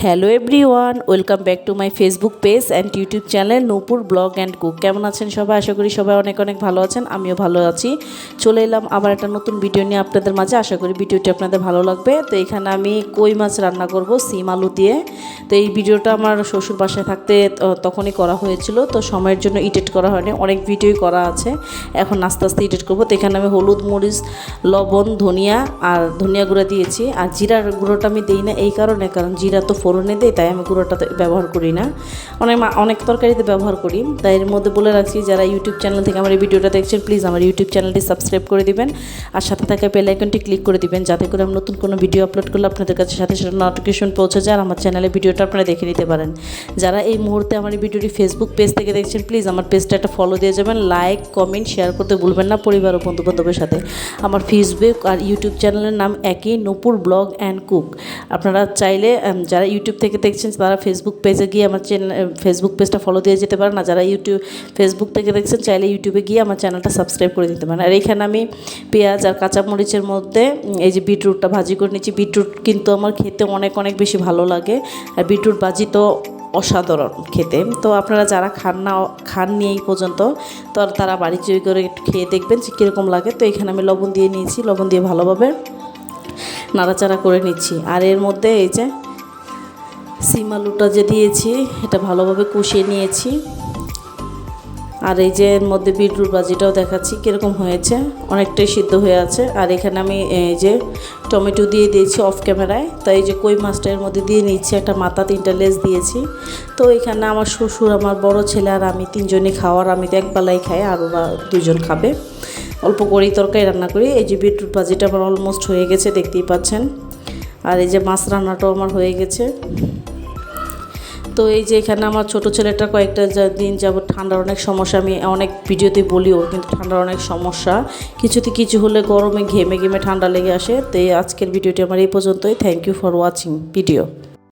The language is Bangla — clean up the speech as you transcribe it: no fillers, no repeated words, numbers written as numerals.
Hello everyone, welcome back to my Facebook page and YouTube channel Nupur blog and cook. কেমন আছেন সবাই? আশা করি সবাই অনেক অনেক ভালো আছেন, আমিও ভালো আছি। চলে এলাম আবার একটা নতুন ভিডিও নিয়ে আপনাদের মাঝে। আশা করি ভিডিওটি আপনাদের ভালো লাগবে। তো এখানে আমি কই মাছ রান্না করব সিম আলু দিয়ে। তো এই ভিডিওটা আমার শ্বশুর বাসায় থাকতে তখনই করা হয়েছিল, তো সময়ের জন্য এডিট করা হয়নি। অনেক ভিডিওই করা আছে, এখন আস্তে আস্তে এডিট করবো। তো এখানে আমি হলুদ, মরিচ, লবণ, ধনিয়া আর ধনিয়া গুঁড়া দিয়েছি। আর জিরার গুঁড়োটা আমি দিই না এই কারণ জিরা তো ফোড়নে দেয়, তাই আমি গুঁড়োটা ব্যবহার করি না। অনেক তরকারিতে ব্যবহার করি। তাই এর মধ্যে বলে রাখছি, যারা ইউটিউব চ্যানেল থেকে আমার এই ভিডিওটা দেখছেন, প্লিজ আমার ইউটিউব চ্যানেলটি সাবস্ক্রাইব করে দিবেন আর সাথে থাকা বেল আইকনটি ক্লিক করে দিবেন, যাতে করে আমি নতুন কোনো ভিডিও আপলোড করলে আপনাদের কাছে সাথে সাথে নোটিফিকেশন পৌঁছে যায় আর আমার চ্যানেলে ভিডিওটা আপনারা দেখে নিতে পারেন। যারা এই মুহূর্তে আমার এই ভিডিওটি ফেসবুক পেজ থেকে দেখছেন, প্লিজ আমার পেজটা একটা ফলো দিয়ে যাবেন, লাইক কমেন্ট শেয়ার করতে ভুলবেন না পরিবার ও বন্ধুবান্ধবের সাথে। আমার ফেসবুক আর ইউটিউব চ্যানেলের নাম একই, নূপুর ব্লগ অ্যান্ড কুক। আপনারা চাইলে যারা ইউটিউব থেকে দেখছেন তারা ফেসবুক পেজে গিয়ে আমার ফেসবুক পেজটা ফলো দিয়ে যেতে পারেন। আর যারা ফেসবুক থেকে দেখছেন চাইলে ইউটিউবে গিয়ে আমার চ্যানেলটা সাবস্ক্রাইব করে দিতে পারেন। আর এখানে আমি পেঁয়াজ আর কাঁচামরিচের মধ্যে এই যে বিটরুটটা ভাজি করে নিচ্ছি। বিটরুট কিন্তু আমার খেতে অনেক অনেক বেশি ভালো লাগে, আর বিটরুট ভাজি তো অসাধারণ খেতে। তো আপনারা যারা খাননি এই পর্যন্ত, তো তারা বাড়ি তৈরি করে খেয়ে দেখবেন যে কীরকম লাগে। তো এখানে আমি লবণ দিয়ে নিয়েছি, লবণ দিয়ে ভালোভাবে নাড়াচাড়া করে নিচ্ছি। আর এর মধ্যে এই যে সিম আলুটা যে দিয়েছি, এটা ভালোভাবে কষিয়ে নিয়েছি। আর এই যে এর মধ্যে বিটরুট ভাজিটাও দেখাচ্ছি কীরকম হয়েছে, অনেকটাই সিদ্ধ হয়ে আছে। আর এখানে আমি এই যে টমেটো দিয়ে দিয়েছি অফ ক্যামেরায়। তো এই যে কই মাছটা এর মধ্যে দিয়ে নিচ্ছি, একটা মাথা 3টা লেজ দিয়েছি। তো এখানে আমার শ্বশুর, আমার বড় ছেলে আর আমি 3জনই খাওয়ার, আমি তো একবেলাই খাই, আর ওরা 2জন খাবে। অল্প করেই তরকারি রান্না করি। এই যে বিটরুট ভাজিটা আমার অলমোস্ট হয়ে গেছে, দেখতেই পাচ্ছেন। আর এই যে মাছ রান্নাটাও আমার হয়ে গেছে। তো এই যে এখানে আমার ছোটো ছেলেটা কয়েকটা দিন যাবত ঠান্ডার অনেক সমস্যা, আমি অনেক ভিডিওতে বলিও, কিন্তু ঠান্ডার অনেক সমস্যা, কিছুতে কিছু হলে গরমে ঘেমে ঠান্ডা লেগে আসে। তো আজকের ভিডিওটি আমার এই পর্যন্তই। Thank you for watching video.